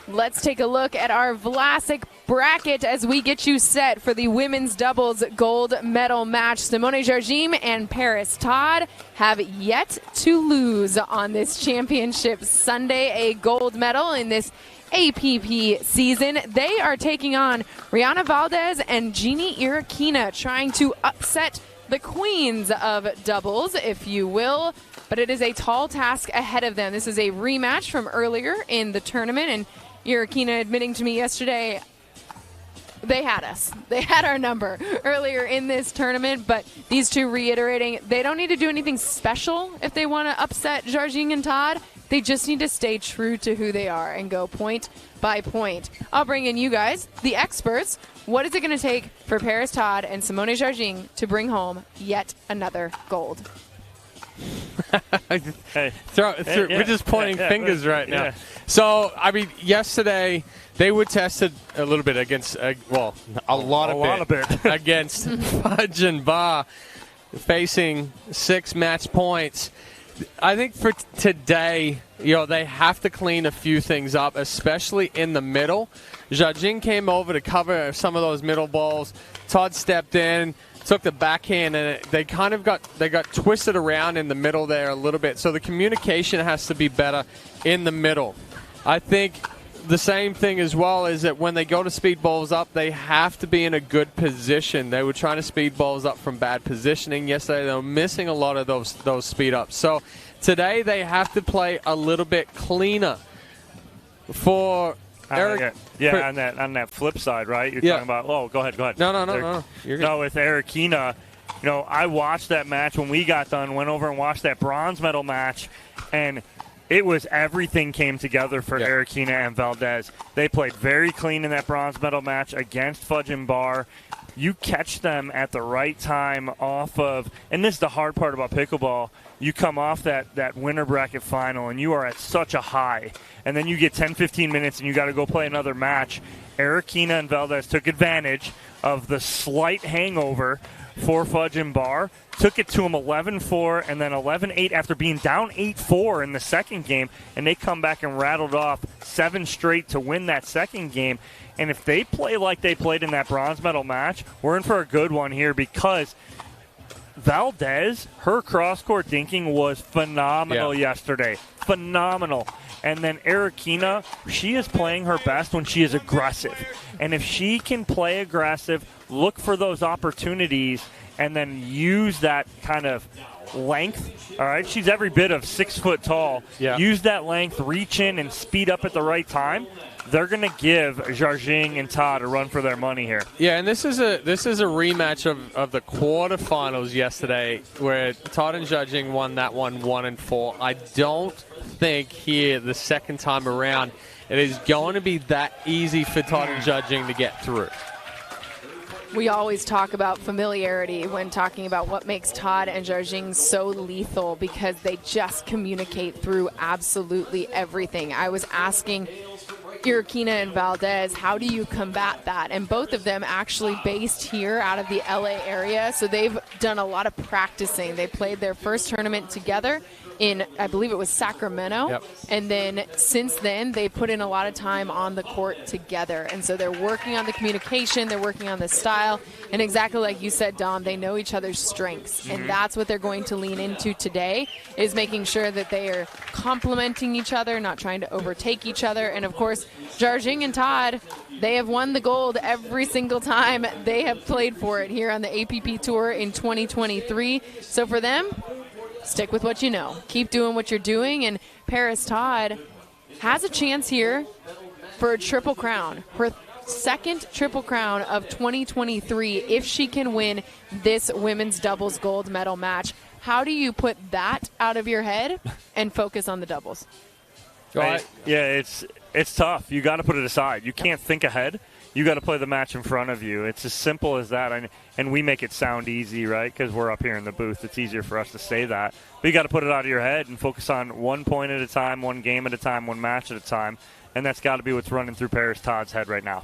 Let's take a look at our Vlasic bracket as we get you set for the women's doubles gold medal match. Simone Jardim and Parris Todd have yet to lose on this championship Sunday, a gold medal in this APP season. They are taking on Rianna, Valdes and Genie Erokhina, trying to upset the queens of doubles, if you will. But it is a tall task ahead of them. This is a rematch from earlier in the tournament, and Erokhina admitting to me yesterday they had us. They had our number earlier in this tournament, but these two reiterating they don't need to do anything special if they want to upset Jardim and Todd. They just need to stay true to who they are and go point by point. I'll bring in you guys, the experts. What is it going to take for Parris Todd and Simone Jardim to bring home yet another gold? We're just pointing fingers right now. Yeah. So, I mean, yesterday they were tested a little bit against, a lot of it against Fudge and Bar, facing 6 match points. I think for today, they have to clean a few things up, especially in the middle. Jardim came over to cover some of those middle balls. Todd stepped in, took the backhand, and they got twisted around in the middle there a little bit. So the communication has to be better in the middle. I think the same thing as well is that when they go to speed balls up, they have to be in a good position. They were trying to speed balls up from bad positioning yesterday. They were missing a lot of those speed ups. So today they have to play a little bit cleaner for Eric. On that flip side, right? You're talking about. Oh, go ahead. No. No, with Erokhina, I watched that match when we got done. Went over and watched that bronze medal match, and it was everything came together for Erokhina and Valdes. They played very clean in that bronze medal match against Fudge and Bar. You catch them at the right time off of, and this is the hard part about pickleball, you come off that winner bracket final and you are at such a high, and then you get 10, 15 minutes and you got to go play another match. Erokhina and Valdes took advantage of the slight hangover for Fudge and Bar, took it to them 11-4 and then 11-8 after being down 8-4 in the second game, and they come back and rattled off 7 straight to win that second game. And if they play like they played in that bronze medal match, we're in for a good one here, because Valdes, her cross-court dinking was phenomenal yesterday. Phenomenal. And then Erokhina, she is playing her best when she is aggressive. And if she can play aggressive, look for those opportunities, and then use that kind of length, all right? She's every bit of 6 foot tall. Yeah. Use that length, reach in, and speed up at the right time. They're going to give Jardim and Todd a run for their money here. Yeah, and this is a rematch of the quarterfinals yesterday, where Todd and Jardim won that one 1-4. I don't think here the second time around it is going to be that easy for Todd and Jardim to get through. We always talk about familiarity when talking about what makes Todd and Jardim so lethal, because they just communicate through absolutely everything. I was asking Erokhina and Valdes, how do you combat that? And both of them actually based here out of the LA area, so they've done a lot of practicing. They played their first tournament together in, I believe it was Sacramento. Yep. And then since then, they put in a lot of time on the court together. And so they're working on the communication, they're working on the style. And exactly like you said, Dom, they know each other's strengths. Mm-hmm. And that's what they're going to lean into today, is making sure that they are complementing each other, not trying to overtake each other. And of course, Jardim and Todd, they have won the gold every single time they have played for it here on the APP Tour in 2023. So for them, stick with what you know. Keep doing what you're doing. And Parris Todd has a chance here for a triple crown. Her second triple crown of 2023 if she can win this women's doubles gold medal match. How do you put that out of your head and focus on the doubles? Right. Yeah, it's tough. You got to put it aside. You can't think ahead. You got to play the match in front of you. It's as simple as that. And we make it sound easy, right? Because we're up here in the booth. It's easier for us to say that. But you got to put it out of your head and focus on 1 point at a time, 1 game at a time, 1 match at a time. And that's got to be what's running through Parris Todd's head right now.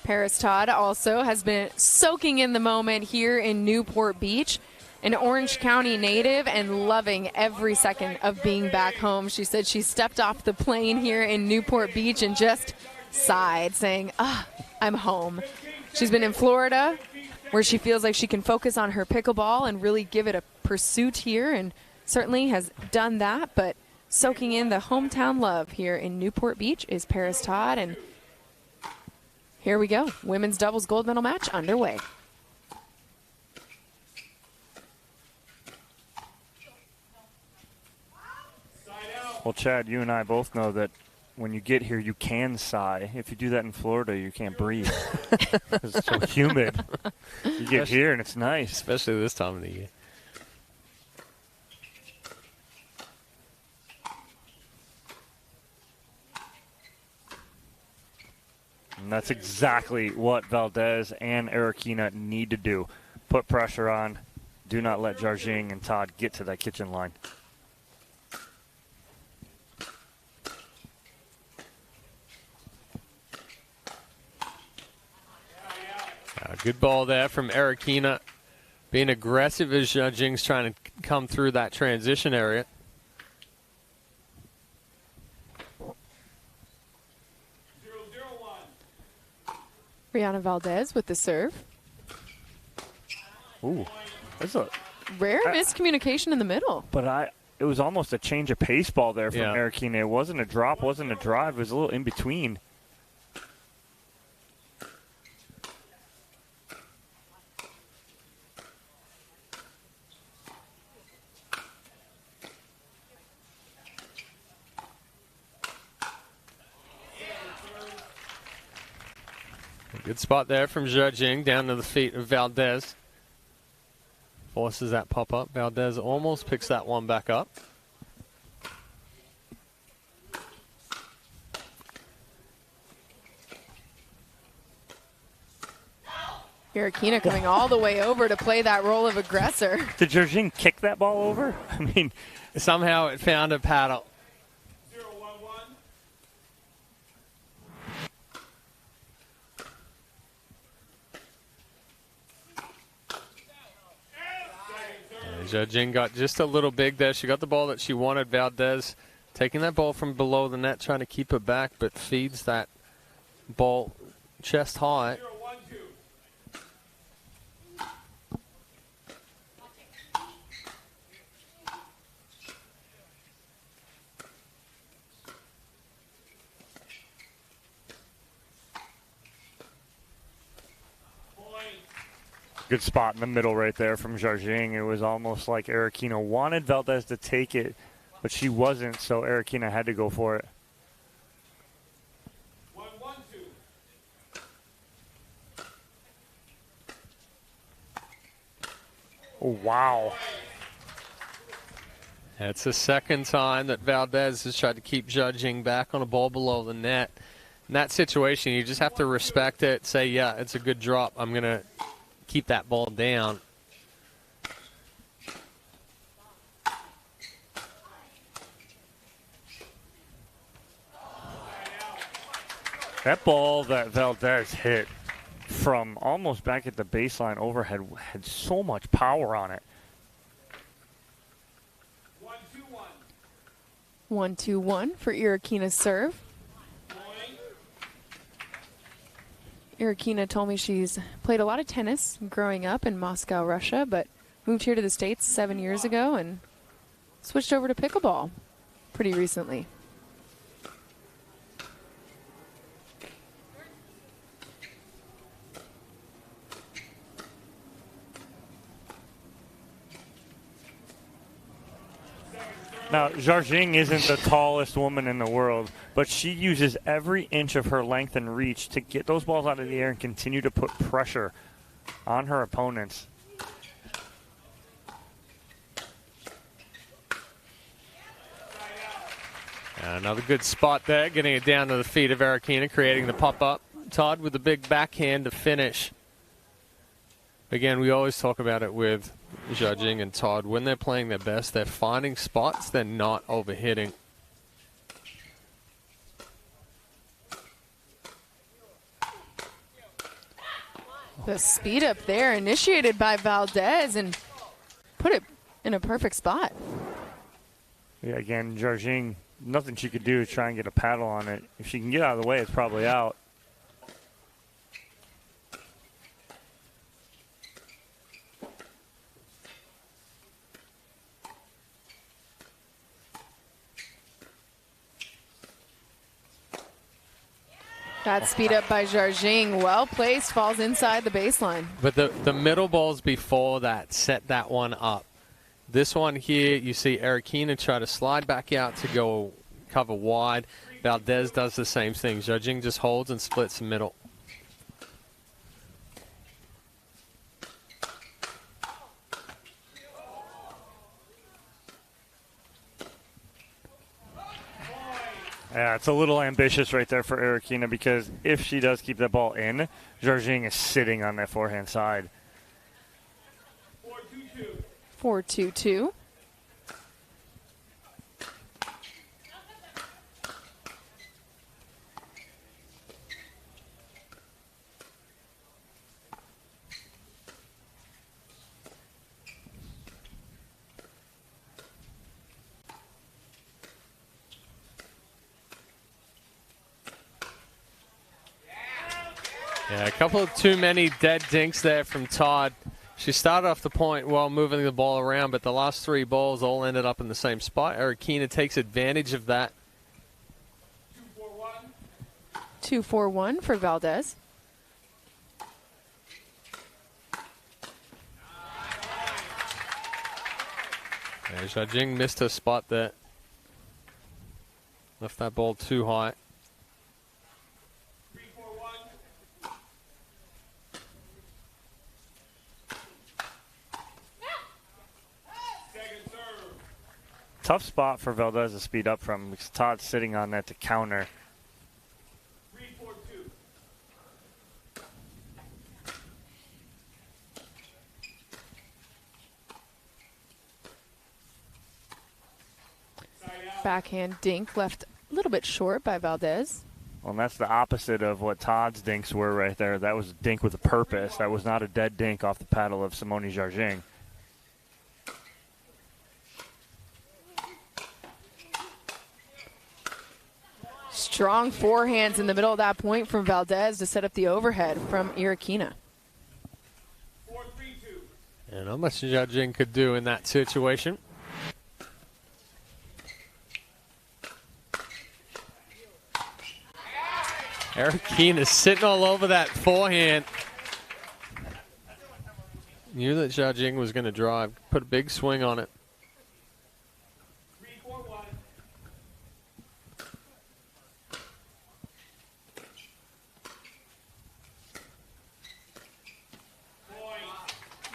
Parris Todd also has been soaking in the moment here in Newport Beach. An Orange County native and loving every second of being back home. She said she stepped off the plane here in Newport Beach and just sighed, saying, I'm home. She's been in Florida, where she feels like she can focus on her pickleball and really give it a pursuit here, and certainly has done that. But soaking in the hometown love here in Newport Beach is Parris Todd, and here we go. Women's doubles gold medal match underway. Well, Chad, you and I both know that when you get here, you can sigh. If you do that in Florida, you can't breathe. It's so humid. You get here, and it's nice. Especially this time of the year. And that's exactly what Valdes and Erokhina need to do. Put pressure on. Do not let Jardim and Todd get to that kitchen line. Good ball there from Erokhina. Being aggressive as Jardim's trying to come through that transition area. Rianna Valdes with the serve. Ooh, that's a rare miscommunication in the middle. But it was almost a change of pace ball there from Erokhina. It wasn't a drop, wasn't a drive. It was a little in between. Good spot there from Jardim down to the feet of Valdes. Forces that pop up. Valdes almost picks that one back up. Erokhina coming all the way over to play that role of aggressor. Did Jardim kick that ball over? I mean, somehow it found a paddle. Jardim got just a little big there. She got the ball that she wanted. Valdes taking that ball from below the net, trying to keep it back, but feeds that ball chest high. Good spot in the middle right there from Jardim. It was almost like Erokhina wanted Valdes to take it, but she wasn't, so Erokhina had to go for it. 1-1-2. Oh, wow. That's the second time that Valdes has tried to keep Jardim back on a ball below the net. In that situation, you just have to respect it, say, yeah, it's a good drop. I'm going to keep that ball down. That ball that Valdes hit from almost back at the baseline overhead had so much power on it. 1-2-1 for Erokhina's serve. Erokhina told me she's played a lot of tennis growing up in Moscow, Russia, but moved here to the States 7 years ago and switched over to pickleball pretty recently. Now, Jardim isn't the tallest woman in the world, but she uses every inch of her length and reach to get those balls out of the air and continue to put pressure on her opponents. Another good spot there, getting it down to the feet of Erokhina, creating the pop-up. Todd with the big backhand to finish. Again, we always talk about it with Jardim and Todd. When they're playing their best, they're finding spots, they're not overhitting. The speed up there initiated by Valdes and in a perfect spot. Yeah, again, Jardim, nothing she could do is try and get a paddle on it. If she can get out of the way, it's probably out. That speed up by Jardim, well placed, falls inside the baseline. But the middle balls before that set that one up. This one here, you see Erokhina try to slide back out to go cover wide. Valdes does the same thing. Jardim just holds and splits the middle. Yeah, it's a little ambitious right there for Erokhina because if she does keep that ball in, Jardim is sitting on that forehand side. 4-2-2. Yeah, a couple of too many dead dinks there from Todd. She started off the point while moving the ball around, but the last three balls all ended up in the same spot. Erokhina takes advantage of that. 2-4-1 for Valdes. Yeah, Jardim missed her spot there. Left that ball too high. Tough spot for Valdes to speed up from because Todd's sitting on that to counter. 3-4-2. Backhand dink left a little bit short by Valdes. Well, and that's the opposite of what Todd's dinks were right there. That was a dink with a purpose. That was not a dead dink off the paddle of Simone Jardim. Strong forehands in the middle of that point from Valdes to set up the overhead from Erokhina. 4-3-2. And not much Jardim could do in that situation. Erokhina is sitting all over that forehand. Knew that Jardim was going to drive. Put a big swing on it. 3-4-1.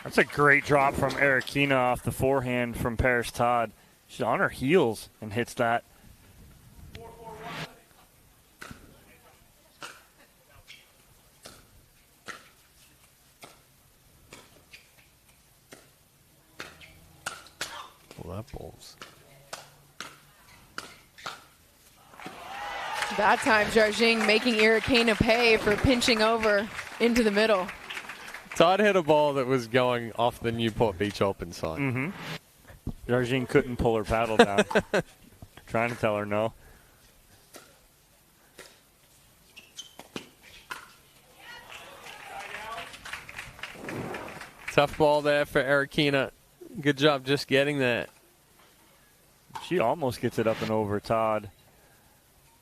That's a great drop from Erokhina off the forehand from Parris Todd. She's on her heels and hits that. 4-4-1. Well, that ball's. That time, Jardim making Erokhina pay for pinching over into the middle. Todd hit a ball that was going off the Newport Beach Open side. Mm-hmm. Jardim couldn't pull her paddle down. Trying to tell her no. Tough ball there for Erokhina. Good job just getting that. She almost gets it up and over Todd,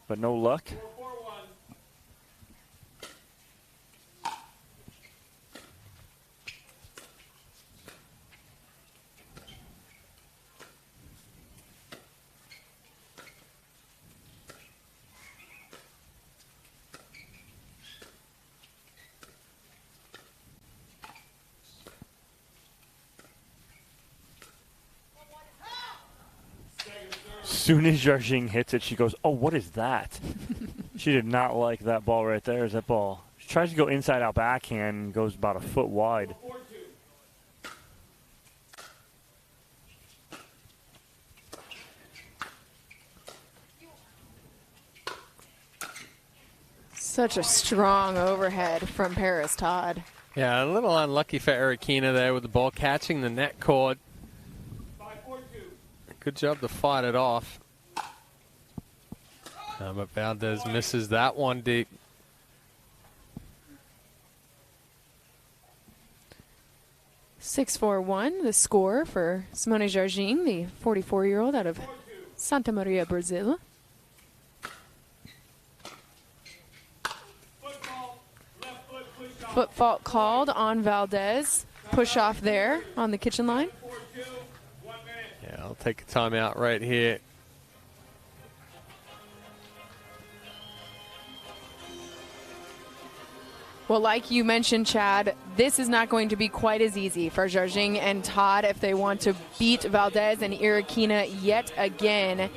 but no luck. 4-4-1. As soon as Jardim hits it, she goes, "Oh, what is that?" She did not like that ball right there. Is that ball? She tries to go inside out backhand and goes about a foot wide. 4-2. Such a strong overhead from Parris Todd. Yeah, a little unlucky for Erokhina there with the ball catching the net cord. 5-4. good job to fight it off. But Valdes misses that one deep. (6-4-1), the score for Simone Jardim, the 44-year-old out of Santa Maria, Brazil. Foot fault called on Valdes. Push off there on the kitchen line. Yeah, I'll take a timeout right here. Well, like you mentioned, Chad, this is not going to be quite as easy for Jardim and Todd if they want to beat Valdes and Erokhina yet again.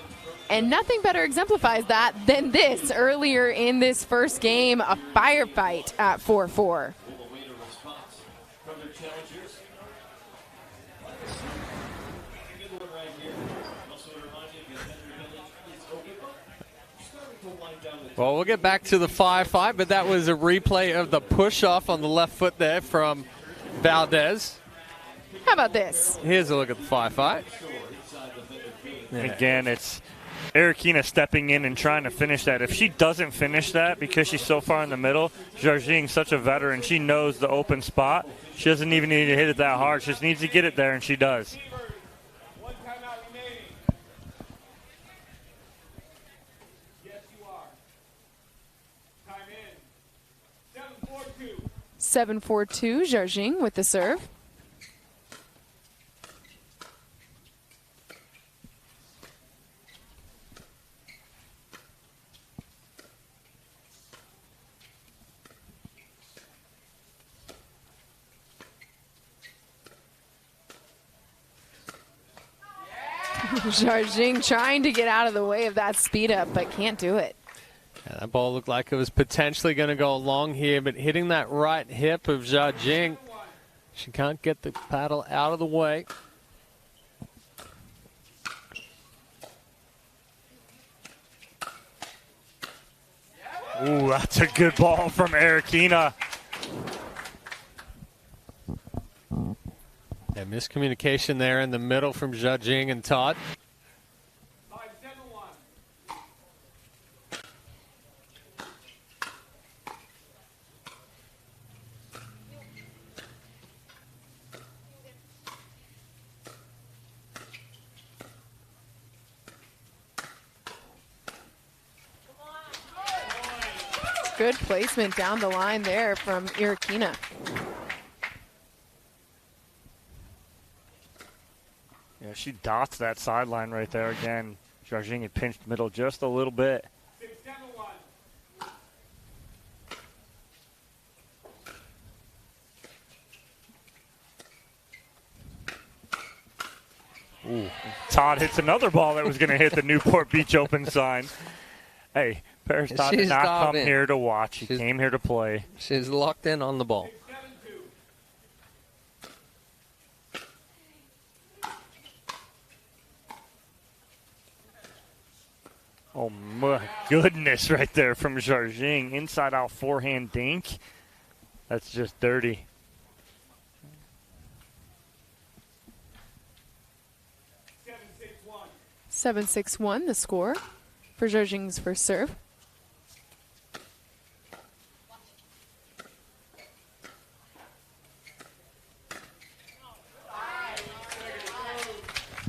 And nothing better exemplifies that than this earlier in this first game, a firefight at 4-4. Well, we'll get back to the 5-5, but that was a replay of the push-off on the left foot there from Valdes. How about this? Here's a look at the 5-5. Yeah. Again, it's Erokhina stepping in and trying to finish that. If she doesn't finish that because she's so far in the middle, Jardim, such a veteran, she knows the open spot. She doesn't even need to hit it that hard. She just needs to get it there, and she does. 7-4-2, Jardim with the serve. Jardim trying to get out of the way of that speed up, but can't do it. Yeah, that ball looked like it was potentially going to go long here, but hitting that right hip of Jardim, she can't get the paddle out of the way. Ooh, that's a good ball from Erokhina. Yeah, miscommunication there in the middle from Jardim and Todd. Good placement down the line there from Erokhina. Yeah, she dots that sideline right there again. Jardim had pinched middle just a little bit. Ooh. Todd hits another ball that was going to hit the Newport Beach Open sign. Hey, Parris Todd did not come here to watch. He came here to play. She's locked in on the ball. Oh, my goodness, right there from Jardim. Inside out forehand dink. That's just dirty. 7-6-1, the score for Jarjing's first serve.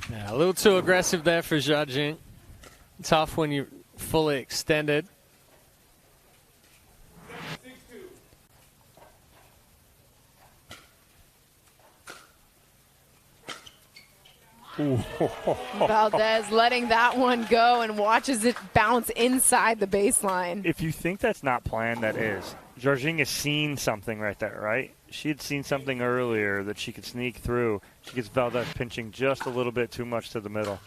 Yeah, a little too aggressive there for Jardim. Tough when you're fully extended. Valdes letting that one go and watches it bounce inside the baseline. If you think that's not planned, that is. Jardim has seen something right there, right? She had seen something earlier that she could sneak through. She gets Valdes pinching just a little bit too much to the middle.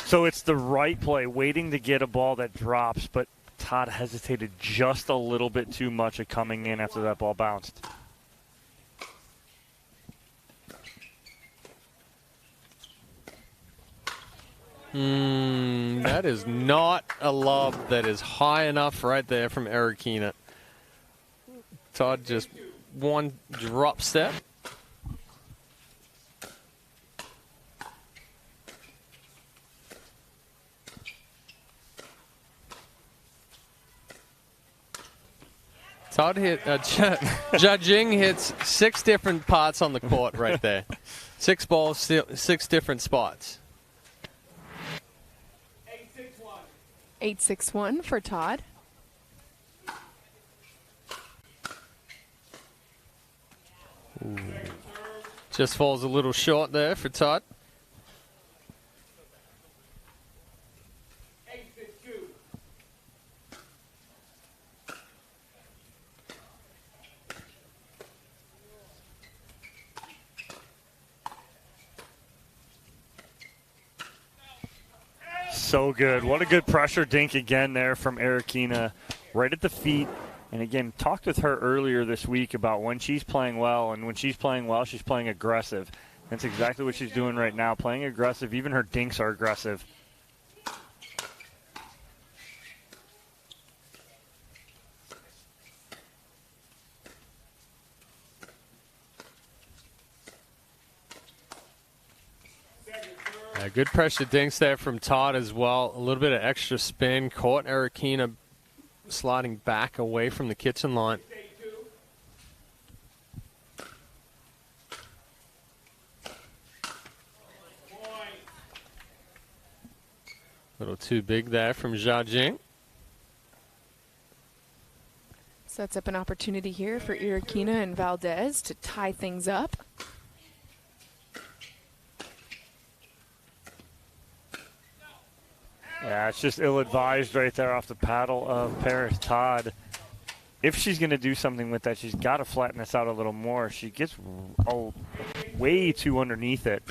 So it's the right play, waiting to get a ball that drops, but Todd hesitated just a little bit too much at coming in after that ball bounced. That is not a lob that is high enough right there from Erokhina. Todd just one drop step. Todd hit, Jardim hits 6 different parts on the court right there. 6 balls, 6 different spots. 8-6-1 for Todd. Ooh. Just falls a little short there for Todd. So good. What a good pressure dink again there from Erokhina, right at the feet. And again, talked with her earlier this week about when she's playing well, and when she's playing well, she's playing aggressive. That's exactly what she's doing right now, playing aggressive. Even her dinks are aggressive. Good pressure dinks there from Todd as well. A little bit of extra spin. Caught Erokhina sliding back away from the kitchen line. A little too big there from Jardim. Sets up an opportunity here for Erokhina and Valdes to tie things up. Yeah, it's just ill-advised right there off the paddle of Parris. Todd, if she's going to do something with that, she's got to flatten this out a little more. She gets way too underneath it.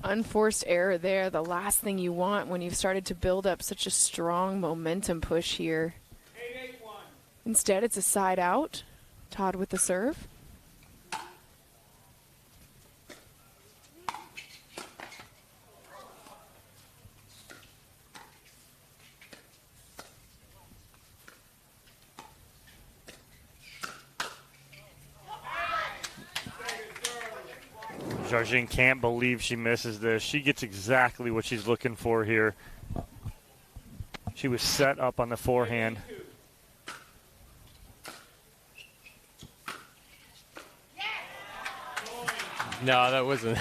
Unforced error there, the last thing you want when you've started to build up such a strong momentum push here. Instead, it's a side out. Todd with the serve. Jardim can't believe she misses this. She gets exactly what she's looking for here. She was set up on the forehand. No, that wasn't.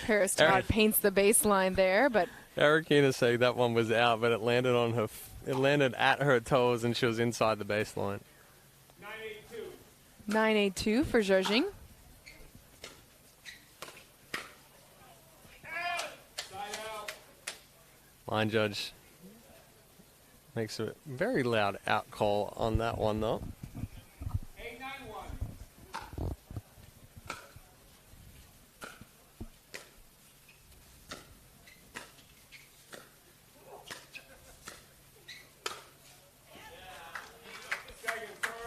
Parris Todd paints the baseline there, but Erokhina saying that one was out, but it landed on her. It landed at her toes, and she was inside the baseline. 9-8-2 for Jardim. Line judge makes a very loud out call on that one, though. 8-9-1.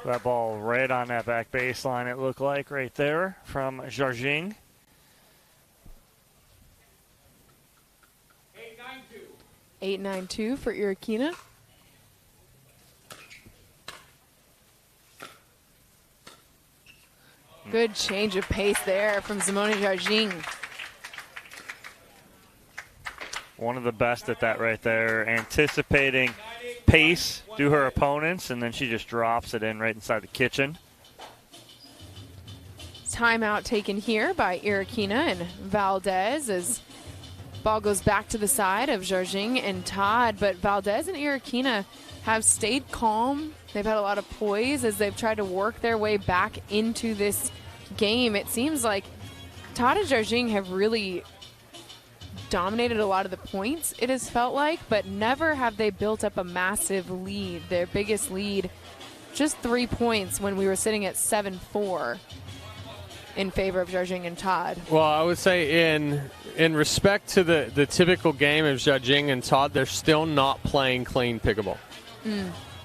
That ball right on that back baseline, it looked like, right there from Jardim. 8-9-2 for Erokhina. Good change of pace there from Simone Jardim. One of the best at that right there, anticipating pace to her opponents, and then she just drops it in right inside the kitchen. Timeout taken here by Erokhina and Valdes as ball goes back to the side of Jardim and Todd, but Valdes and Erokhina have stayed calm. They've had a lot of poise as they've tried to work their way back into this game. It seems like Todd and Jardim have really dominated a lot of the points, it has felt like, but never have they built up a massive lead. Their biggest lead, just 3 points when we were sitting at 7-4 in favor of Jardim and Todd. Well, I would say in respect to the typical game of Jardim and Todd, they're still not playing clean pickleball.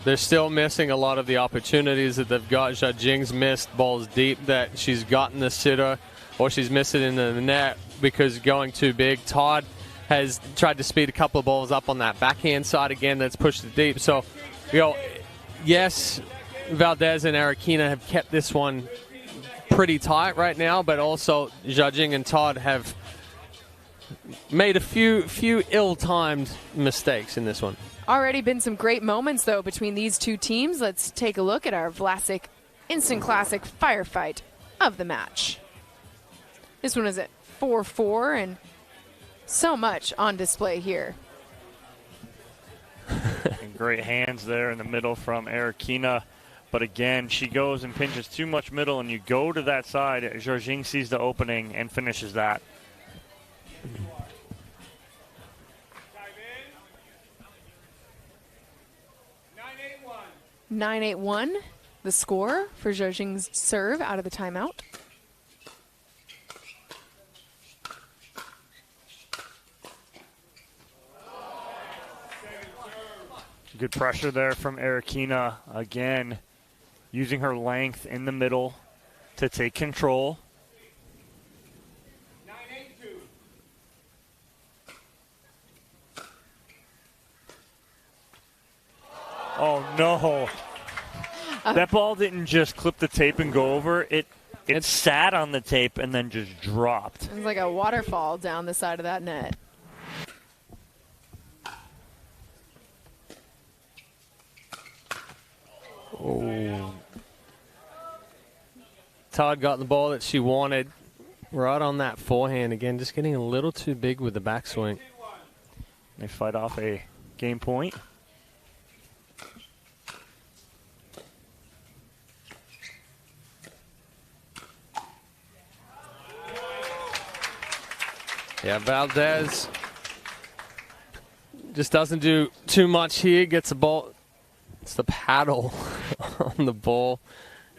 They're still missing a lot of the opportunities that they've got. Jardim's missed balls deep that she's gotten the sitter or she's missed it in the net because going too big. Todd has tried to speed a couple of balls up on that backhand side again that's pushed it deep. So, yes, Valdes and Erokhina have kept this one pretty tight right now, but also Jardim and Todd have made a few ill-timed mistakes in this one. Already been some great moments, though, between these two teams. Let's take a look at our Vlasic Instant Classic firefight of the match. This one is at 4-4, and so much on display here. And great hands there in the middle from Erokhina. But again, she goes and pinches too much middle, and you go to that side. Jardim sees the opening and finishes that. 9-8-1, the score for Jarjing's serve out of the timeout. Good pressure there from Erokhina. Again, using her length in the middle to take control. 9-8-2. Oh, no. That ball didn't just clip the tape and go over. It sat on the tape and then just dropped. It was like a waterfall down the side of that net. Oh. Todd got the ball that she wanted right on that forehand. Again, just getting a little too big with the backswing. They fight off a game point. Yeah, Valdes just doesn't do too much here. Gets the ball. It's the paddle on the ball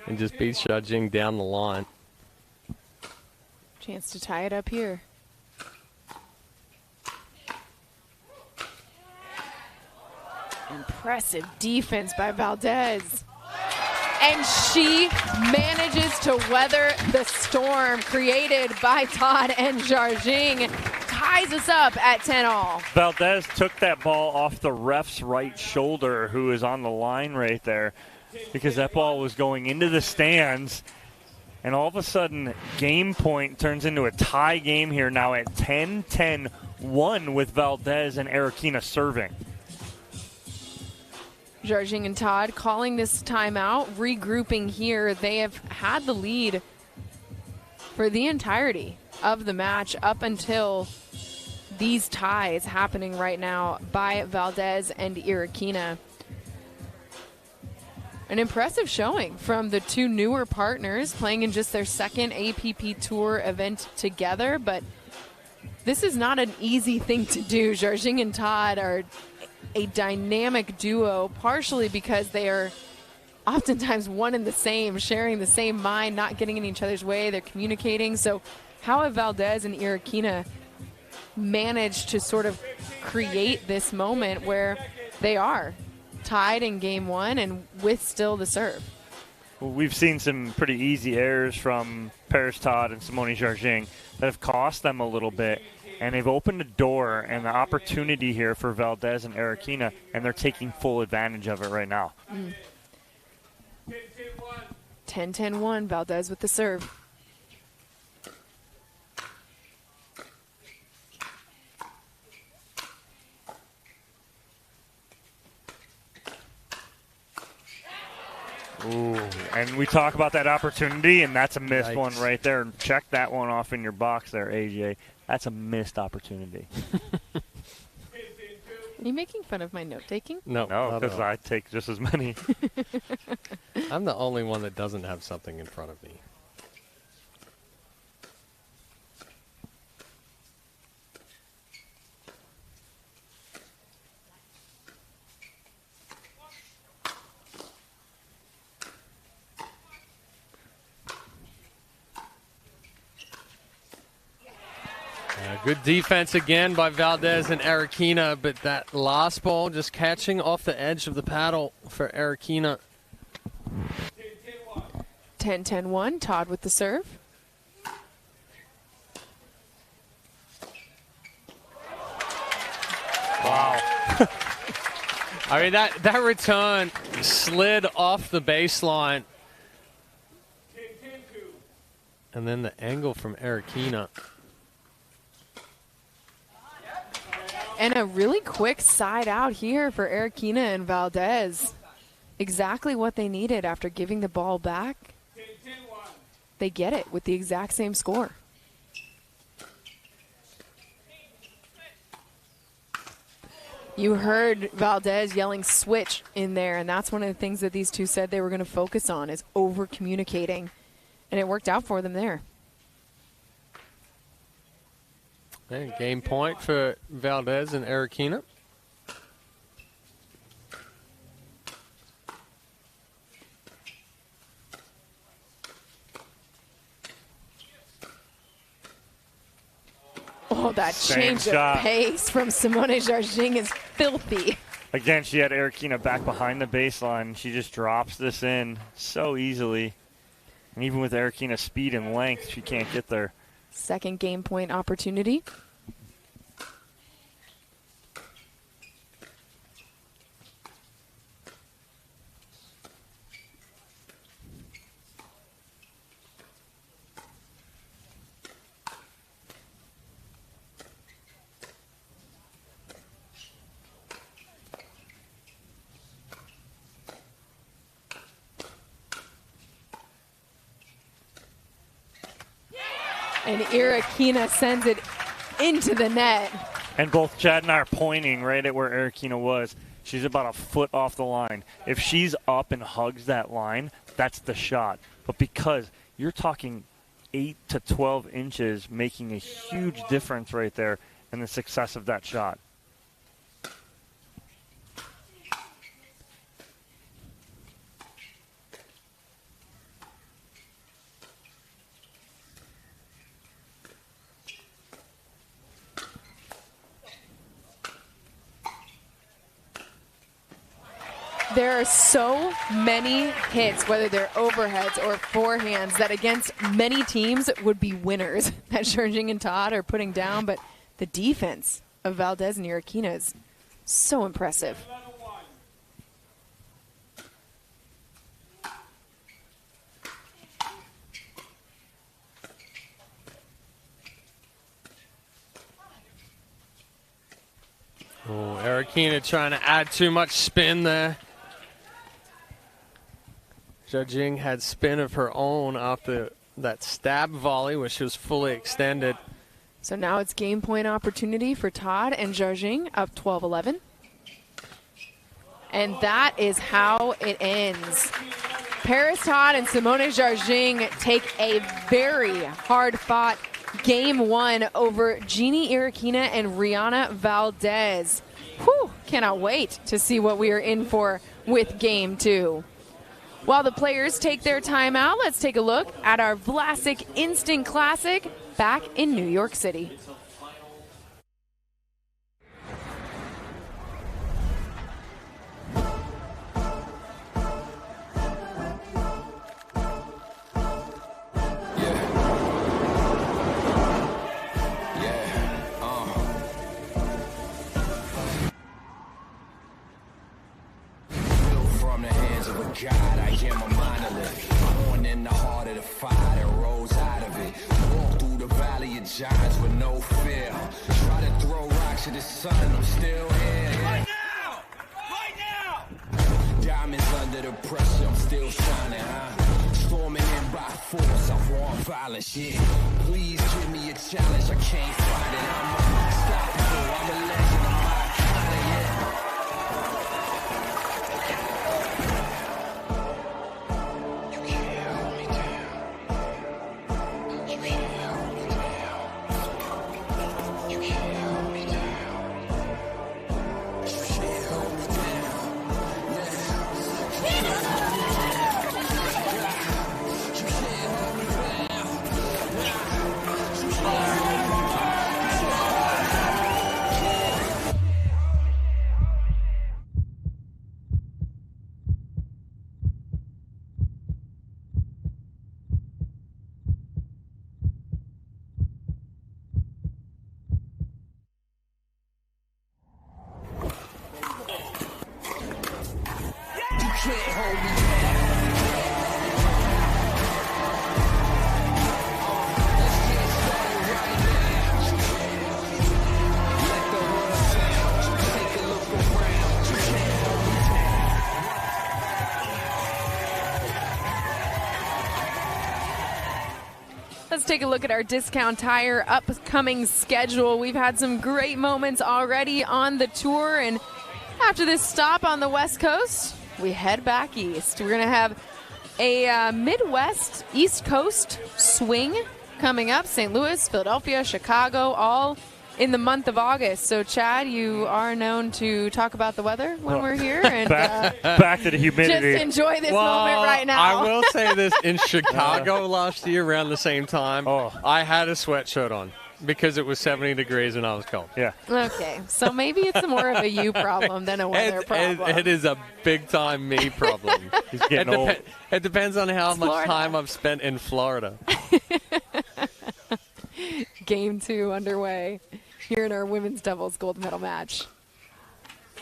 and just beats Jardim down the line. Chance to tie it up here. Impressive defense by Valdes. And she manages to weather the storm created by Todd and Jardim. Ties us up at 10-all. Valdes took that ball off the ref's right shoulder, who is on the line right there, because that ball was going into the stands. And all of a sudden, game point turns into a tie game here now at 10-10-1 with Valdes and Erokhina serving. Jardim and Todd calling this timeout, regrouping here. They have had the lead for the entirety of the match up until these ties happening right now by Valdes and Erokhina. An impressive showing from the two newer partners playing in just their second APP Tour event together, but this is not an easy thing to do. Jardim and Todd are a dynamic duo, partially because they are oftentimes one and the same, sharing the same mind, not getting in each other's way. They're communicating. So how have Valdes and Erokhina managed to sort of create this moment where they are tied in game one and with still the serve? Well, we've seen some pretty easy errors from Parris, Todd, and Simone Jardim that have cost them a little bit. And they've opened a door and the opportunity here for Valdes and Erokhina, and they're taking full advantage of it right now. 10-10-1, Valdes with the serve. Ooh, and we talk about that opportunity, and that's a missed Yikes. one right there. Check that one off in your box there, AJ. That's a missed opportunity. Are you making fun of my note-taking? No, because I take just as many. I'm the only one that doesn't have something in front of me. Good defense again by Valdes and Erokhina, but that last ball just catching off the edge of the paddle for Erokhina. 10-10-1, Todd with the serve. I mean, that return slid off the baseline. And then the angle from Erokhina. And a really quick side out here for Erokhina and Valdes. Exactly what they needed after giving the ball back. They get it with the exact same score. You heard Valdes yelling switch in there, and that's one of the things that these two said they were going to focus on is over-communicating. And it worked out for them there. And game point for Valdes and Erokhina. Oh, that change of pace from Simone Jardim is filthy. Again, she had Erokhina back behind the baseline. She just drops this in so easily. And even with Erokhina's speed and length, she can't get there. Second game point opportunity. And Erokhina sends it into the net. And both Chad and I are pointing right at where Erokhina was. She's about a foot off the line. If she's up and hugs that line, that's the shot. But because you're talking 8 to 12 inches, making a huge difference right there in the success of that shot. There are so many hits, whether they're overheads or forehands, that against many teams would be winners that Jardim and Todd are putting down. But the defense of Valdes and Erokhina is so impressive. Oh, Erokhina trying to add too much spin there. Jardim had spin of her own after that stab volley, which was fully extended. So now it's game point opportunity for Todd and Jardim, up 12-11. And that is how it ends. Parris, Todd, and Simone Jardim take a very hard-fought Game 1 over Genie, Erokhina, and Rianna Valdes. Whew, cannot wait to see what we are in for with Game 2. While the players take their time out, let's take a look at our Vlasic Instant Classic back in New York City. God, I am a monolith. Born in the heart of the fire that rose out of it. Walk through the valley of giants with no fear. Try to throw rocks at the sun, I'm still here. Right now! Right now! Diamonds under the pressure, I'm still shining, huh? Storming in by force, I want violence, yeah. Please give me a challenge, I can't fight it. I'm unstoppable, I'm a legend, I'm iconic, yeah. take a look at our Discount Tire upcoming schedule. We've had some great moments already on the tour, and after this stop on the West Coast, we head back east. We're going to have a Midwest East Coast swing coming up. St. Louis, Philadelphia, Chicago, all in the month of August. So, Chad, you are known to talk about the weather when we're here. And back to the humidity. Just enjoy this moment right now. I will say this. In Chicago last year around the same time, I had a sweatshirt on because it was 70 degrees and I was cold. Yeah. Okay. So maybe it's more of a you problem than a weather problem. It is a big-time me problem. He's getting old. It depends on how much Florida. time I've spent in Florida. Game 2 underway here in our women's doubles gold medal match.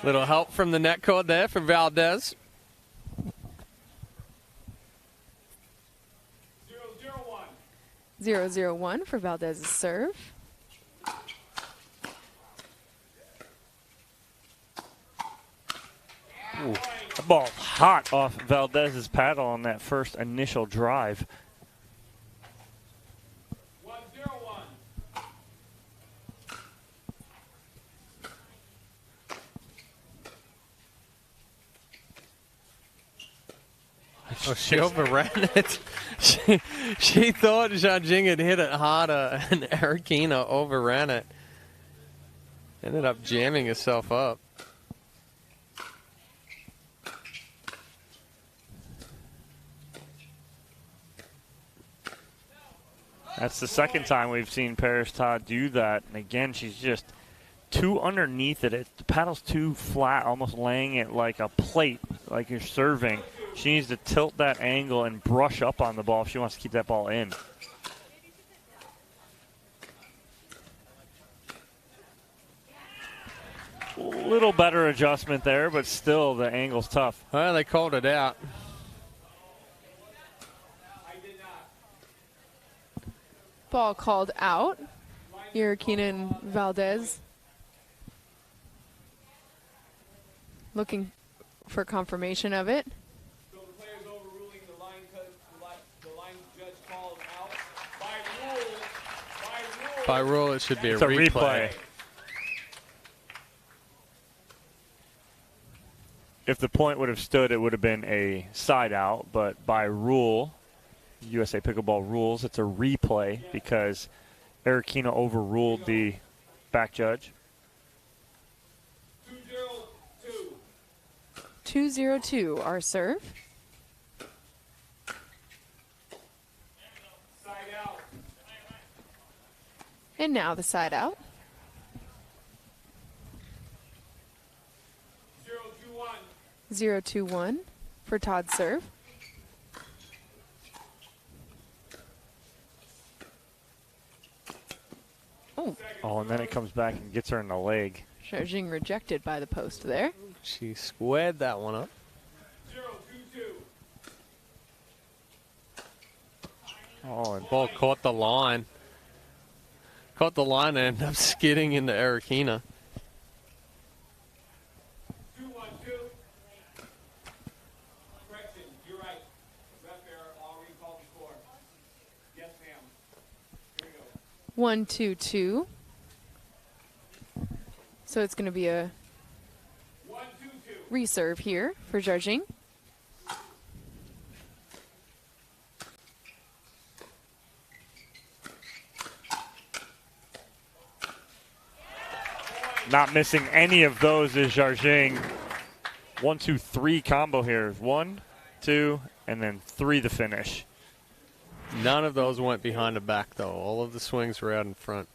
Little help from the net cord there for Valdes. 0-0-1 for Valdes' serve. Ooh, the ball hot off Valdes' paddle on that first initial drive. 1-0-1. Oh, she overran it. She thought Jardim had hit it harder, and Erokhina overran it. Ended up jamming herself up. That's the second time we've seen Parris Todd do that. And again, she's just too underneath it. The paddle's too flat, almost laying it like a plate, like you're serving. She needs to tilt that angle and brush up on the ball if she wants to keep that ball in. Little better adjustment there, but still the angle's tough. Well, they called it out. Ball called out. Erokhina and Valdes looking for confirmation of it. So the players overruling the line judge called out. By rule, By rule, it should be a It's a replay. If the point would have stood, it would have been a side out, but by rule, USA Pickleball rules, it's a replay because Erokhina overruled the back judge. 2-0-2. 2-0-2 our serve. Side out. And now the side out. 0-2-1. 0-2-1 for Todd's serve. Oh, and then it comes back and gets her in the leg. Jardim rejected by the post there. She squared that one up. 0-2-2. Oh, and Ball caught the line. Caught the line and ended up skidding into Erokhina. 2-1-2. Correction, you're right. Ref error, already called the score. Yes, ma'am. Here we go. 1-2-2. So it's going to be a 1-2-2. reserve here for Jardim. not missing any of those is Jardim. 1-2-3 combo here. 1, 2, and then 3 to finish. None of those went behind the back, though. All of the swings were out in front.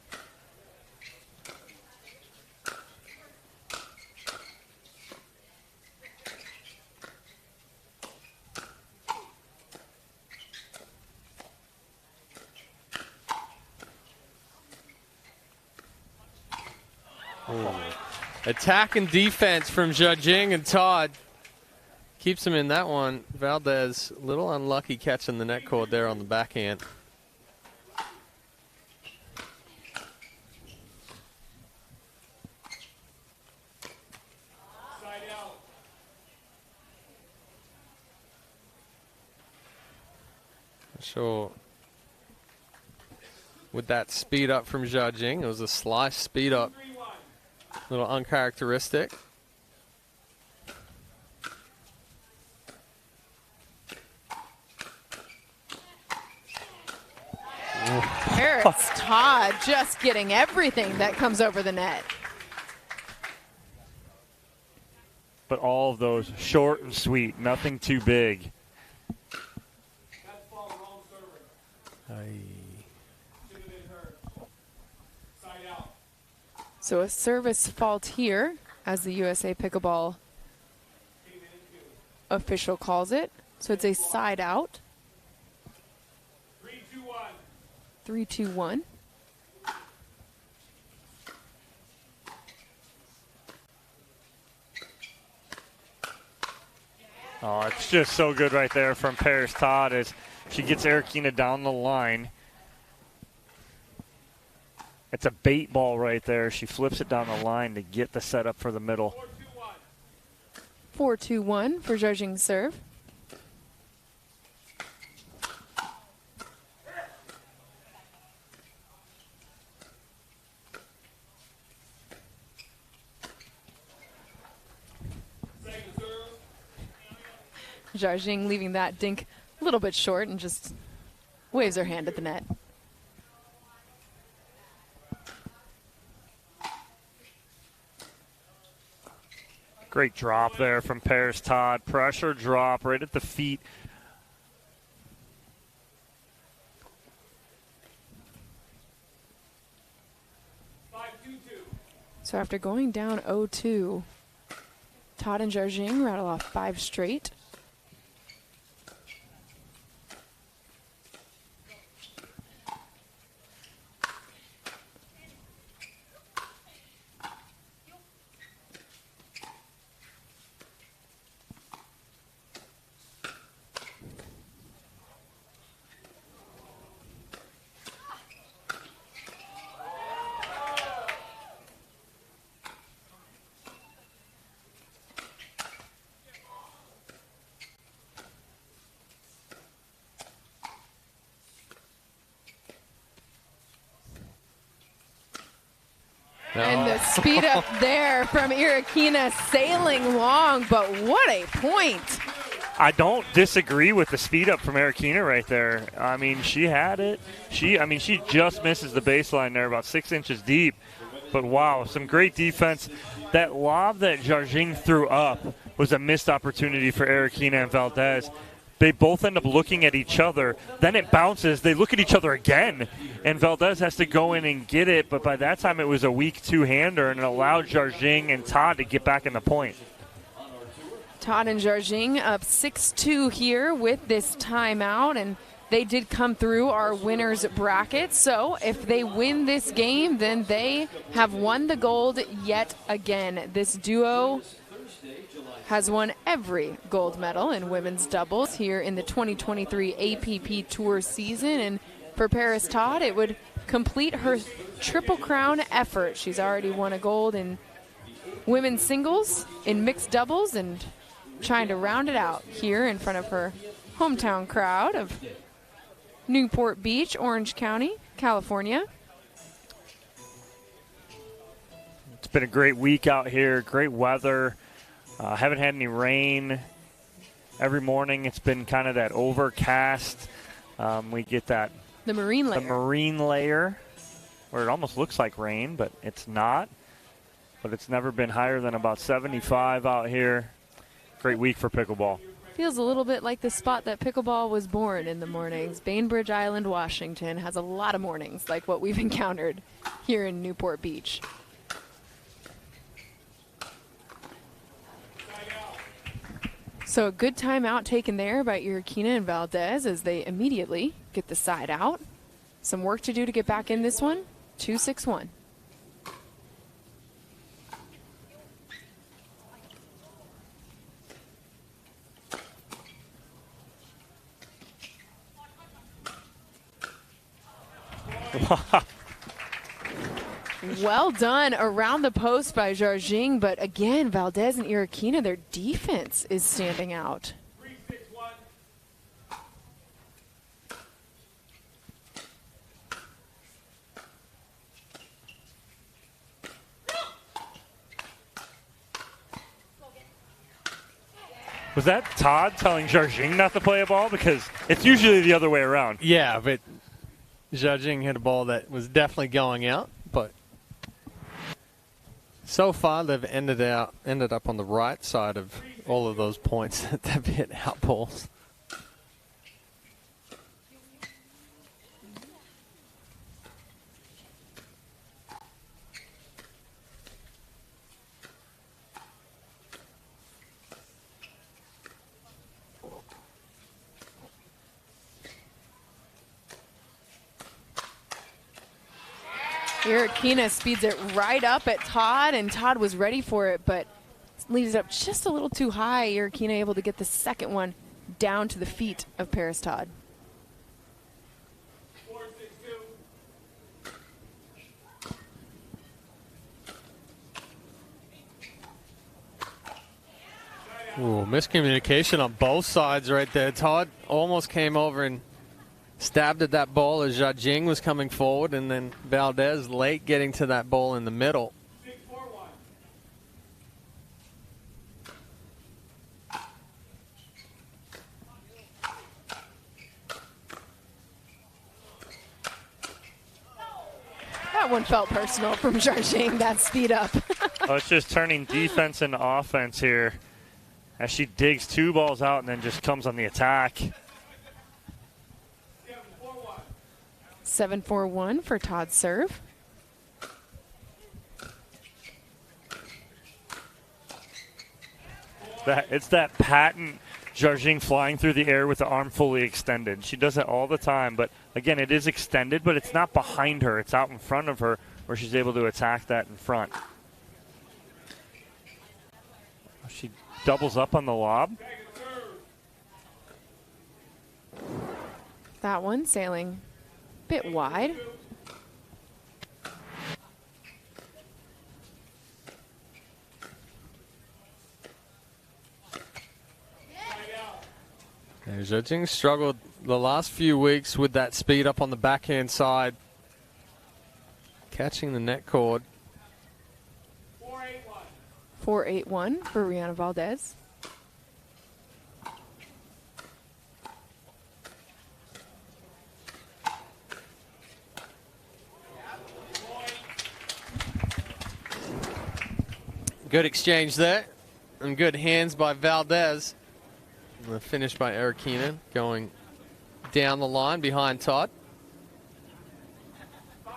Attack and defense from Jardim and Todd. Keeps him in that one. Valdes, a little unlucky catching the net cord there on the backhand. Side out. Sure. with that speed up from Jardim. It was a slice speed up, a little uncharacteristic. Parris, Todd just getting everything that comes over the net. But all of those short and sweet, nothing too big. So a service fault here, as the USA Pickleball official calls it. So it's a side out. 3-2-1. Oh, it's just so good right there from Parris Todd as she gets Erokhina down the line. It's a bait ball right there. She flips it down the line to get the setup for the middle. 4-2-1 for Jardim serve. Jardim leaving that dink a little bit short and just waves her hand at the net. Great drop there from Parris Todd. Pressure drop right at the feet. So after going down 0-2, Todd and Jardim rattle off 5 straight. And the speed up there from Erokhina sailing long, but what a point. I don't disagree with the speed up from Erokhina right there. I mean, she had it. She just misses the baseline there, about 6 inches deep. But wow, some great defense. That lob that Jardim threw up was a missed opportunity for Erokhina and Valdes. They both end up looking at each other. Then it bounces. They look at each other again. And Valdes has to go in and get it. But by that time, it was a weak two-hander, and it allowed Jardim and Todd to get back in the point. Todd and Jardim up 6-2 here with this timeout. And they did come through our winner's bracket. So if they win this game, then they have won the gold yet again. This duo has won every gold medal in women's doubles here in the 2023 APP Tour season. And for Parris Todd, it would complete her Triple Crown effort. She's already won a gold in women's singles, in mixed doubles, and trying to round it out here in front of her hometown crowd of Newport Beach, Orange County, California. It's been a great week out here, great weather. Haven't had any rain. Every morning it's been kind of that overcast. We get that the marine layer where it almost looks like rain, but it's not. But it's never been higher than about 75 out here. Great week for pickleball. Feels a little bit like the spot that pickleball was born in the mornings. Bainbridge Island, Washington has a lot of mornings like what we've encountered here in Newport Beach. So a good timeout taken there by Erokhina and Valdes as they immediately get the side out. Some work to do to get back in this one. 2-6-1. Well done around the post by Jardim, but again, Valdes and Erokhina, their defense is standing out. 3-6-1. Was that Todd telling Jardim not to play a ball? Because it's usually the other way around. Yeah, but Jardim hit a ball that was definitely going out. But so far, they've ended up on the right side of all of those points that they've hit out balls. Erokhina speeds it right up at Todd, and Todd was ready for it, but leaves it up just a little too high. Erokhina able to get the second one down to the feet of Parris Todd. 4-6-2. Ooh, miscommunication on both sides right there. Todd almost came over and stabbed at that ball as Jardim was coming forward, and then Valdes late getting to that ball in the middle. 6-4-1. That one felt personal from Jardim, that speed up. Oh, it's just turning defense into offense here as she digs 2 balls out and then just comes on the attack. 7-4-1 for Todd's serve. It's that patent Jardim flying through the air with the arm fully extended. She does it all the time, but again, it is extended, but it's not behind her. It's out in front of her where she's able to attack that in front. She doubles up on the lob. That one sailing a bit wide. Jardim struggled the last few weeks with that speed up on the backhand side, catching the net cord. 4-8-1 for Rianna Valdes. Good exchange there, and good hands by Valdes. And the finish by Erokhina going down the line behind Todd. 5-8-1.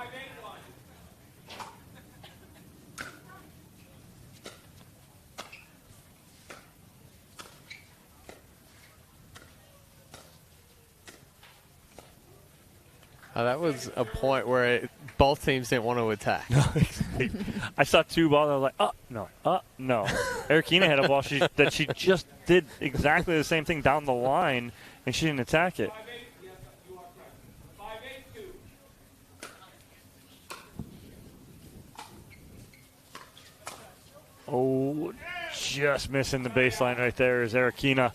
That was a point where both teams didn't want to attack. I saw 2 balls. I was like, no. Erokhina had a ball that she just did exactly the same thing down the line, and she didn't attack it. 5-8, yes, you are correct. 5-8-2. Oh, just missing the baseline right there is Erokhina.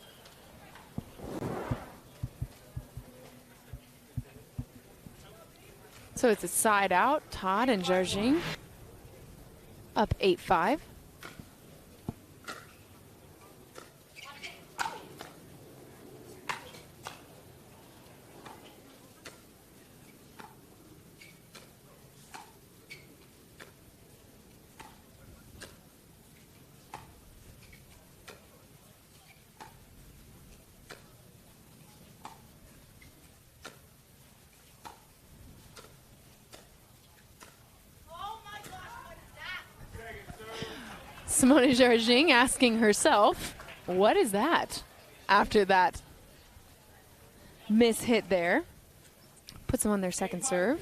So it's a side out. Todd and Jardim up 8-5. Simone Jardim asking herself, what is that? After that miss hit there. Puts them on their second serve.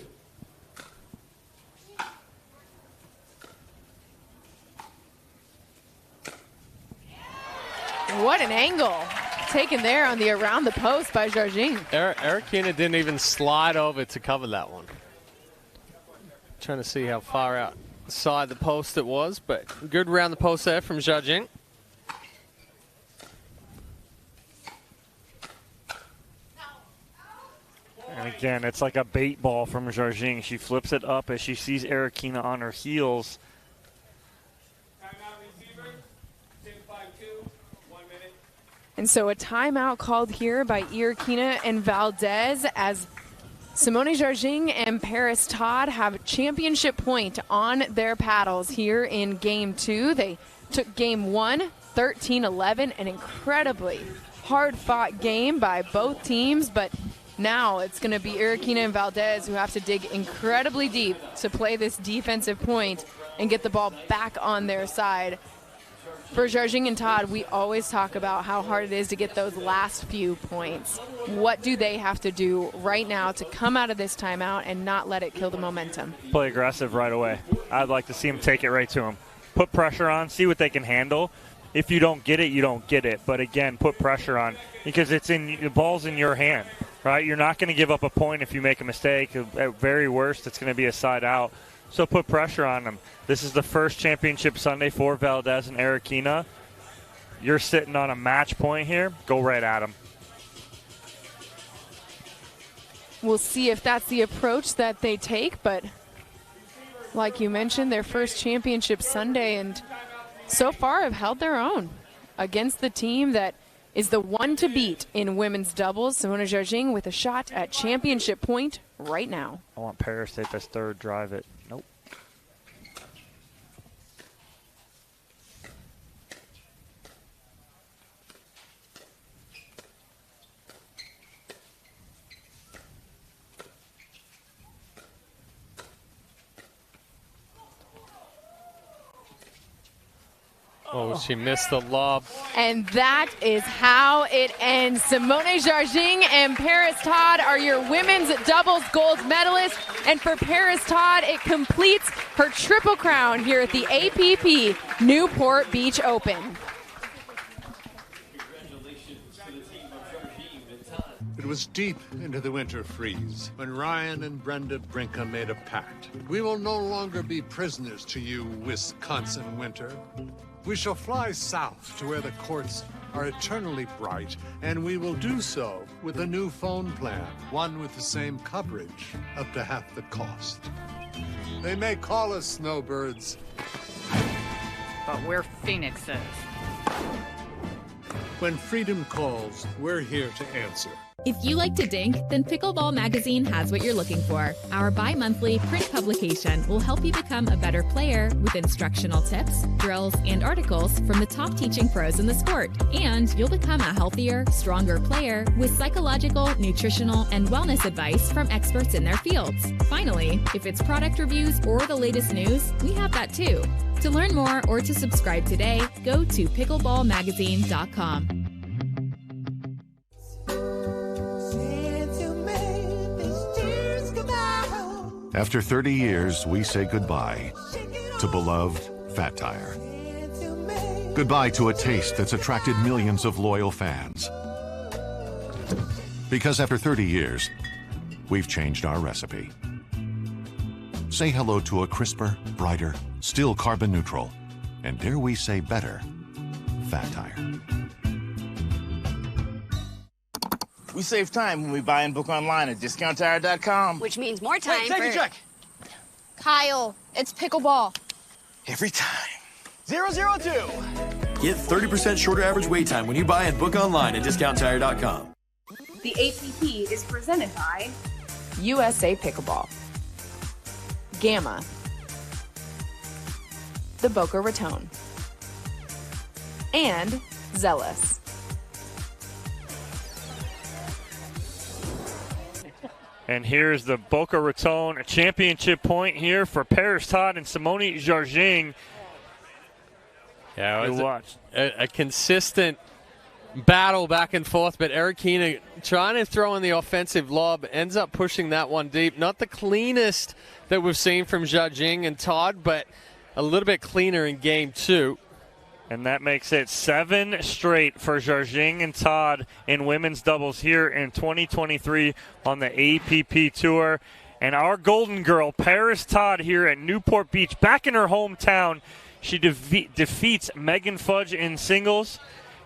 What an angle. Taken there on the around the post by Jardim. Erokhina didn't even slide over to cover that one. Trying to see how far outside the post it was, but good round the post there from Jardim. And again, it's like a bait ball from Jardim. She flips it up as she sees Erokhina on her heels. Timeout receiver. 6-5-2. 1 minute. And so a timeout called here by Erokhina and Valdes as Simone Jardim and Parris Todd have championship point on their paddles here in Game 2. They took Game 1, 13-11, an incredibly hard-fought game by both teams, but now it's going to be Erokhina and Valdes who have to dig incredibly deep to play this defensive point and get the ball back on their side. For Jardim and Todd, we always talk about how hard it is to get those last few points. What do they have to do right now to come out of this timeout and not let it kill the momentum? Play aggressive right away. I'd like to see them take it right to them. Put pressure on, see what they can handle. If you don't get it, you don't get it. But again, put pressure on because the ball's in your hand, right? You're not going to give up a point if you make a mistake. At very worst, it's going to be a side out. So put pressure on them. This is the first championship Sunday for Valdes and Erokhina. You're sitting on a match point here. Go right at them. We'll see if that's the approach that they take, but like you mentioned, their first championship Sunday, and so far have held their own against the team that is the one to beat in women's doubles. Simone Jardim with a shot at championship point right now. I want Parris to hit this third, drive it. Nope. Oh, she missed the lob. And that is how it ends. Simone Jardim and Parris Todd are your women's doubles gold medalists. And for Parris Todd, it completes her triple crown here at the APP Newport Beach Open. It was deep into the winter freeze when Ryan and Brenda Brinka made a pact. We will no longer be prisoners to you, Wisconsin winter. We shall fly south to where the courts are eternally bright, and we will do so with a new phone plan, one with the same coverage, up to half the cost. They may call us snowbirds, but we're phoenixes. When freedom calls, we're here to answer. If you like to dink, then Pickleball Magazine has what you're looking for. Our bi-monthly print publication will help you become a better player with instructional tips, drills, and articles from the top teaching pros in the sport. And you'll become a healthier, stronger player with psychological, nutritional, and wellness advice from experts in their fields. Finally, if it's product reviews or the latest news, we have that too. To learn more or to subscribe today, go to pickleballmagazine.com. After 30 years, we say goodbye to beloved Fat Tire. Goodbye to a taste that's attracted millions of loyal fans. Because after 30 years, we've changed our recipe. Say hello to a crisper, brighter, still carbon neutral, and dare we say better, Fat Tire. We save time when we buy and book online at discounttire.com. Which means more time for... Take a check. Kyle, it's pickleball. Every time. 002. Get 30% shorter average wait time when you buy and book online at discounttire.com. The APP is presented by USA Pickleball, Gamma, the Boca Raton, and Zealous. And here's the Boca Raton championship point here for Parris Todd and Simone Jardim. Yeah, it was a consistent battle back and forth, but Erokhina trying to throw in the offensive lob, ends up pushing that one deep. Not the cleanest that we've seen from Jardim and Todd, but a little bit cleaner in game 2. And that makes it 7 straight for Jardim and Todd in women's doubles here in 2023 on the APP Tour. And our golden girl, Parris Todd, here at Newport Beach, back in her hometown. She defeats Megan Fudge in singles.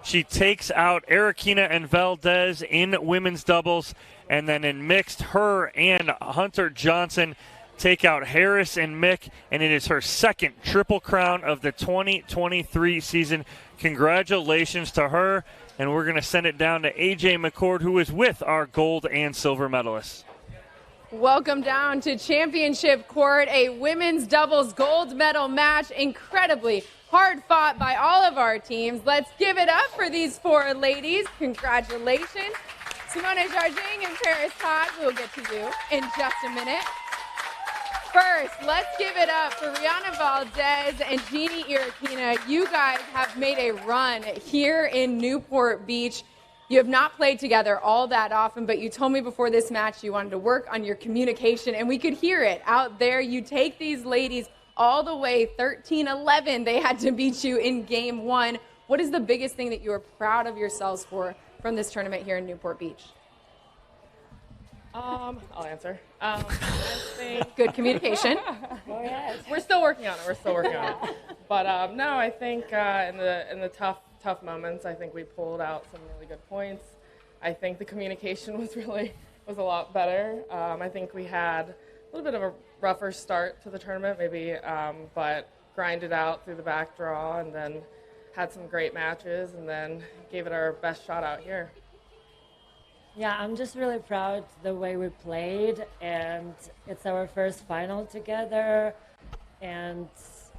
She takes out Erokhina and Valdes in women's doubles. And then in mixed, her and Hunter Johnson take out Harris and Mick, and it is her second triple crown of the 2023 season. Congratulations to her and we're going to send it down to AJ McCord, who is with our gold and silver medalists. Welcome down to championship court, a women's doubles gold medal match. Incredibly hard fought by all of our teams. Let's give it up for these 4 ladies. Congratulations. Simone, Jardim, and Parris, Todd, we'll get to you in just a minute. First, let's give it up for Rianna, Valdes and Genie, Erokhina. You guys have made a run here in Newport Beach. You have not played together all that often, but you told me before this match you wanted to work on your communication, and we could hear it out there. You take these ladies all the way 13-11. They had to beat you in game 1. What is the biggest thing that you are proud of yourselves for from this tournament here in Newport Beach? I'll answer. I think good communication. Oh, yes. We're still working on it. But no, I think in the tough moments, I think we pulled out some really good points. I think the communication was a lot better. I think we had a little bit of a rougher start to the tournament, maybe, but grinded out through the back draw and then had some great matches and then gave it our best shot out here. Yeah, I'm just really proud the way we played, and it's our first final together. And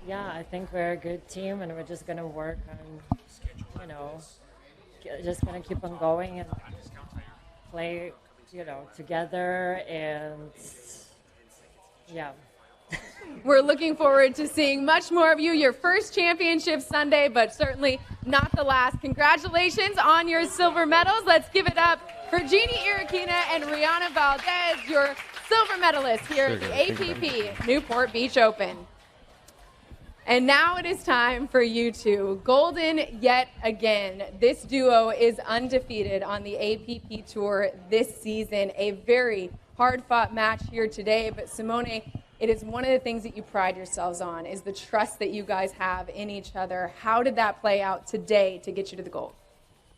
yeah, I think we're a good team, and we're just going to work on, just going to keep on going and play, together. And yeah. We're looking forward to seeing much more of you. Your first championship Sunday, but certainly not the last. Congratulations on your silver medals. Let's give it up for Genie, Erokhina, and Rianna Valdes, your silver medalists here at the APP Newport Beach Open. And now it is time for you two. Golden yet again. This duo is undefeated on the APP Tour this season. A very hard-fought match here today, but Simone, it is one of the things that you pride yourselves on, is the trust that you guys have in each other. How did that play out today to get you to the goal?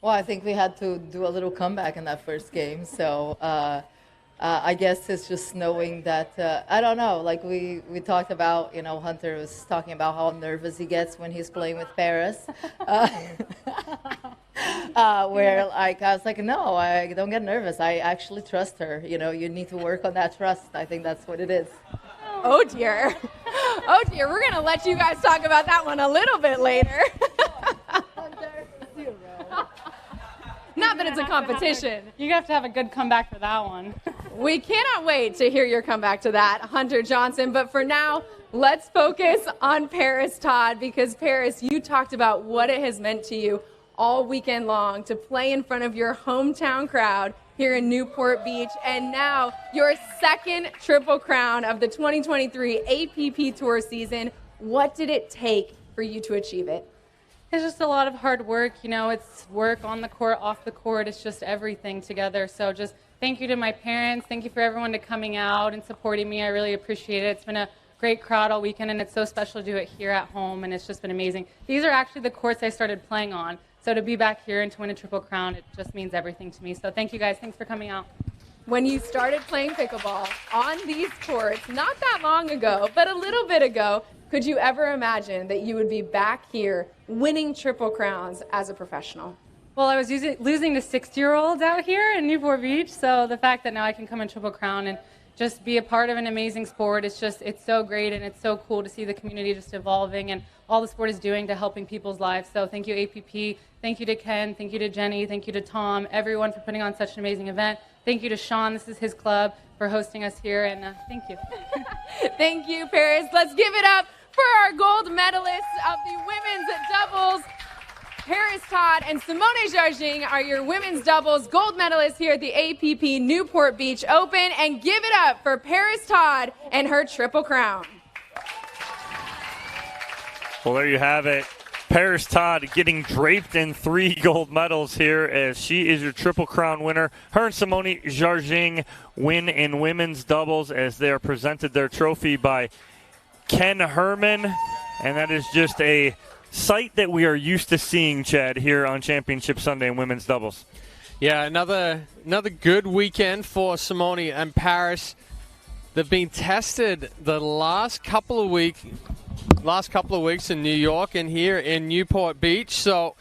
Well, I think we had to do a little comeback in that first game. So I guess it's just knowing that, I don't know, like we talked about, Hunter was talking about how nervous he gets when he's playing with Parris. Where I was like, no, I don't get nervous. I actually trust her. You need to work on that trust. I think that's what it is. Oh, dear. Oh, dear. We're going to let you guys talk about that one a little bit later. Not that it's a competition. You have to have a good comeback for that one. We cannot wait to hear your comeback to that, Hunter Johnson. But for now, let's focus on Parris, Todd, because Parris, you talked about what it has meant to you all weekend long to play in front of your hometown crowd here in Newport Beach, and now your second Triple Crown of the 2023 APP Tour season. What did it take for you to achieve it? It's just a lot of hard work. It's work on the court, off the court. It's just everything together. So just thank you to my parents. Thank you for everyone coming out and supporting me. I really appreciate it. It's been a great crowd all weekend, and it's so special to do it here at home, and it's just been amazing. These are actually the courts I started playing on. So to be back here and to win a Triple Crown, it just means everything to me. So thank you guys. Thanks for coming out. When you started playing pickleball on these courts, not that long ago, but a little bit ago, could you ever imagine that you would be back here winning Triple Crowns as a professional? Well, I was losing to 6-year-olds out here in Newport Beach, so the fact that now I can come in Triple Crown and just be a part of an amazing sport, it's so great, and it's so cool to see the community just evolving and all the sport is doing to helping people's lives. So thank you, APP. Thank you to Ken. Thank you to Jenny. Thank you to Tom, everyone for putting on such an amazing event. Thank you to Sean. This is his club for hosting us here, and thank you. Thank you, Parris. Let's give it up for our gold medalists of the women's doubles. Parris, Todd, and Simone Jardim are your women's doubles gold medalists here at the APP Newport Beach Open. And give it up for Parris, Todd, and her Triple Crown. Well, there you have it. Parris Todd getting draped in 3 gold medals here as she is your Triple Crown winner. Her and Simone Jardim win in women's doubles as they are presented their trophy by Ken Herman. And that is just a sight that we are used to seeing, Chad, here on Championship Sunday in women's doubles. Yeah, another good weekend for Simone and Parris. They've been tested the last couple of weeks in New York and here in Newport Beach. So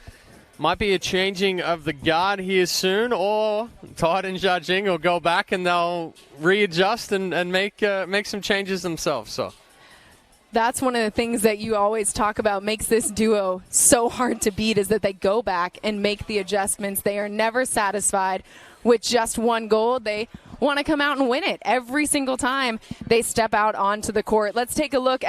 might be a changing of the guard here soon, or Todd and Jardim will go back and they'll readjust and make some changes themselves. So that's one of the things that you always talk about makes this duo so hard to beat, is that they go back and make the adjustments. They are never satisfied with just one goal. They want to come out and win it every single time they step out onto the court. Let's take a look at